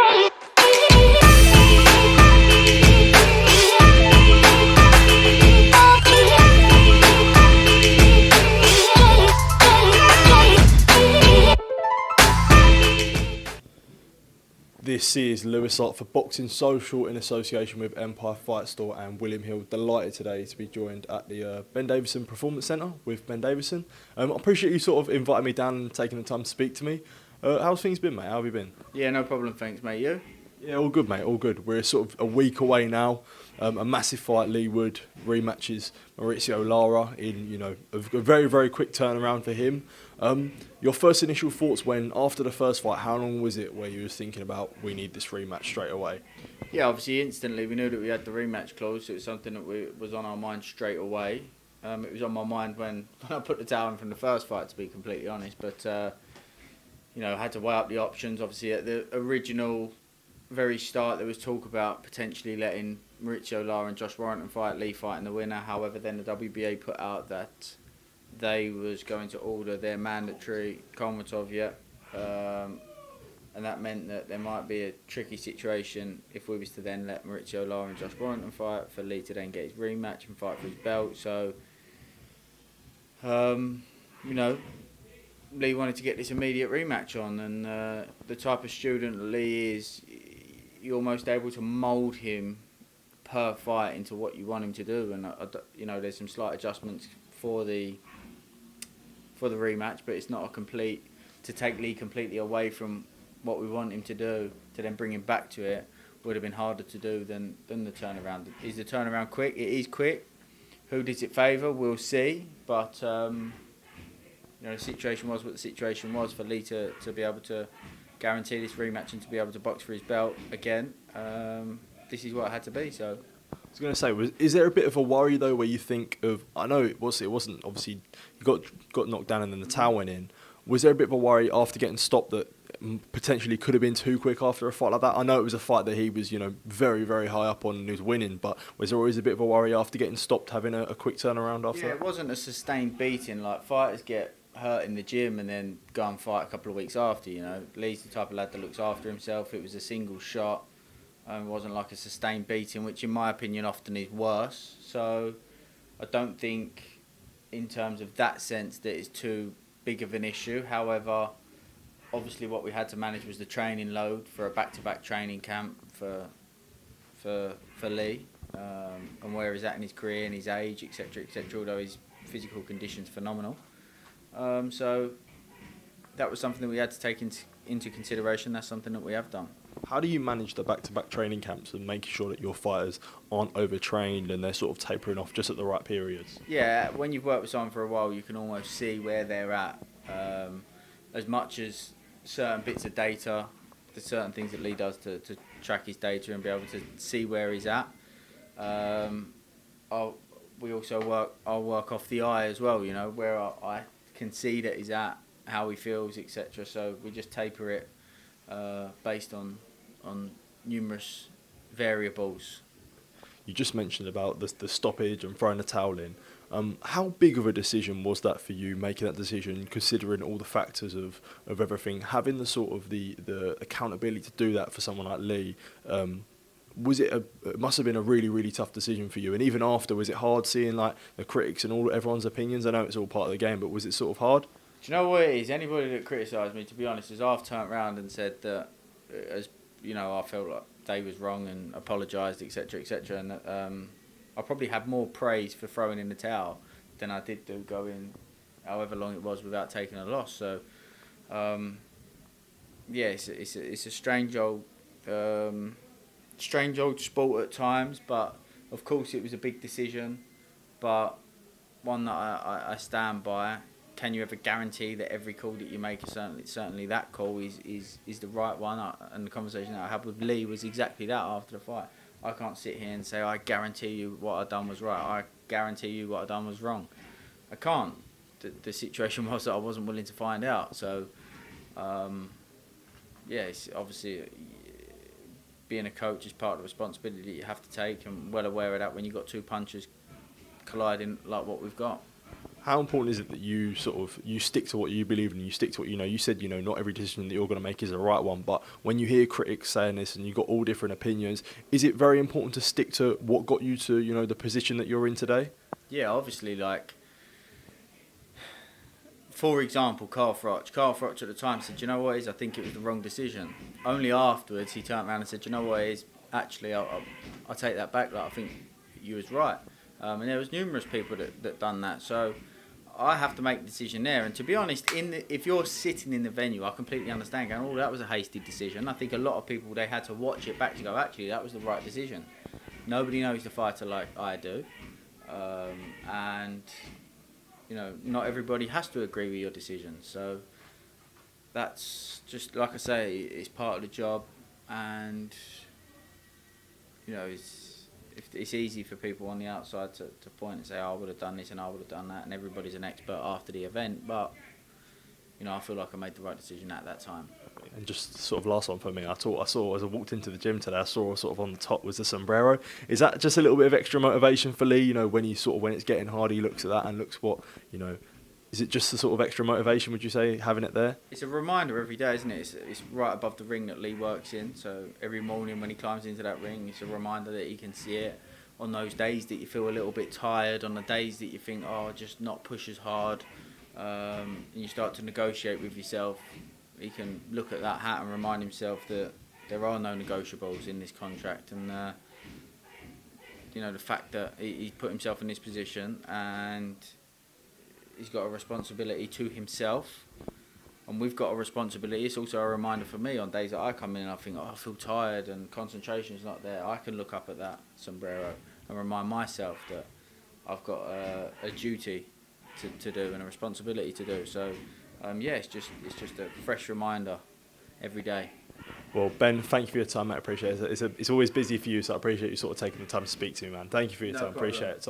This is Lewis Hart for Boxing Social in association with Empire Fight Store and William Hill. Delighted today to be joined at the Ben Davison Performance Centre with Ben Davison. I appreciate you sort of inviting me down and taking the time to speak to me. How's things been, mate? How have you been? Yeah, no problem, thanks, mate. You? Yeah, all good, mate, all good. We're sort of a week away now. A massive fight, Leigh Wood, rematches Mauricio Lara in, you know, a very, very quick turnaround for him. Your first initial thoughts when, after the first fight, how long was it where you was thinking about, we need this rematch straight away? Yeah, obviously, instantly, we knew that we had the rematch clause, so it was something that was on our mind straight away. It was on my mind when I put the towel in from the first fight, to be completely honest, but, you know, I had to weigh up the options. Obviously, at the original very start, there was talk about potentially letting Mauricio Lara and Josh Warrington fight, Leigh fighting the winner. However, then the WBA put out that they was going to order their mandatory Kolmatov yet, and that meant that there might be a tricky situation if we was to then let Mauricio Lara and Josh Warrington fight, for Leigh to then get his rematch and fight for his belt. So, you know, Leigh wanted to get this immediate rematch on, and the type of student Leigh is, you're almost able to mould him per fight into what you want him to do. And you know, there's some slight adjustments for the rematch, but it's not a complete, to take Leigh completely away from what we want him to do to then bring him back to it would have been harder to do than the turnaround. Is the turnaround quick? It is quick. Who does it favour? We'll see. But you know, the situation was what the situation was for Leigh to be able to guarantee this rematch and to be able to box for his belt again. This is what it had to be. So I was going to say, is there a bit of a worry though, where you think of? I know it wasn't obviously you got knocked down and then the towel went in. Was there a bit of a worry after getting stopped that potentially could have been too quick after a fight like that? I know it was a fight that he was, you know, very, very high up on and he was winning, but was there always a bit of a worry after getting stopped, having a quick turnaround after that? It wasn't a sustained beating. Like, fighters get hurt in the gym and then go and fight a couple of weeks after, you know. Leigh's the type of lad that looks after himself. It was a single shot. It wasn't like a sustained beating, which in my opinion often is worse. So I don't think in terms of that sense that it's too big of an issue. However, obviously what we had to manage was the training load for a back-to-back training camp for Leigh, and where he's at in his career and his age, etc., etc., although his physical condition's phenomenal. So that was something that we had to take into consideration. That's something that we have done. How do you manage the back-to-back training camps and making sure that your fighters aren't overtrained and they're sort of tapering off just at the right periods? Yeah, when you've worked with someone for a while, you can almost see where they're at. As much as certain bits of data, there's certain things that Leigh does to track his data and be able to see where he's at. I'll work off the eye as well, you know, where I can see that he's at, how he feels, etc. So we just taper it based on numerous variables. You just mentioned about the stoppage and throwing the towel in. How big of a decision was that for you, making that decision, considering all the factors of everything, having the sort of the accountability to do that for someone like Leigh? It must have been a really, really tough decision for you. And even after, was it hard seeing like the critics and everyone's opinions? I know it's all part of the game, but was it sort of hard? Do you know what it is? Anybody that criticised me, to be honest, is I've turned around and said that, as you know, I felt like Dave was wrong and apologised, etc., etc. And I probably had more praise for throwing in the towel than I did do going however long it was without taking a loss. So, yeah, it's a strange old sport at times, but of course it was a big decision, but one that I stand by. Can you ever guarantee that every call that you make, certainly that call is the right one? And the conversation that I had with Leigh was exactly that after the fight. I can't sit here and say, I guarantee you what I done was right. I guarantee you what I done was wrong. I can't. The situation was that I wasn't willing to find out. So, yeah, it's obviously being a coach is part of the responsibility that you have to take. I'm well aware of that when you've got two punches colliding like what we've got. How important is it that you stick to what you believe in, you stick to what you know? You said, not every decision that you're going to make is the right one, but when you hear critics saying this and you've got all different opinions, is it very important to stick to what got you to, the position that you're in today? Yeah, obviously, like, for example, Carl Froch. Carl Froch at the time said, you know what it is, I think it was the wrong decision. Only afterwards he turned around and said, you know what it is, actually, I'll take that back, like, I think you was right. And there was numerous people that done that. So I have to make the decision there. And to be honest, if you're sitting in the venue, I completely understand going, oh, that was a hasty decision. I think a lot of people, they had to watch it back to go, actually, that was the right decision. Nobody knows the fighter like I do. And, not everybody has to agree with your decision. So that's just, like I say, it's part of the job. And, it's easy for people on the outside to point and say, oh, I would have done this and I would have done that, and everybody's an expert after the event. But, I feel like I made the right decision at that time. And just sort of last one for me, I saw as I walked into the gym today, I saw sort of on the top was the sombrero. Is that just a little bit of extra motivation for Leigh? When it's getting hard, he looks at that and looks is it just the sort of extra motivation, would you say, having it there? It's a reminder every day, isn't it? It's right above the ring that Leigh works in. So every morning when he climbs into that ring, it's a reminder that he can see it. On those days that you feel a little bit tired, on the days that you think, oh, just not push as hard, and you start to negotiate with yourself, he can look at that hat and remind himself that there are no negotiables in this contract. And, the fact that he's put himself in this position and he's got a responsibility to himself, and we've got a responsibility. It's also a reminder for me on days that I come in and I think, oh, I feel tired and concentration's not there. I can look up at that sombrero and remind myself that I've got a duty to do and a responsibility to do. So, it's just a fresh reminder every day. Well, Ben, thank you for your time, mate. I appreciate it. It's always busy for you, so I appreciate you sort of taking the time to speak to me, man. Thank you for your time. Appreciate it.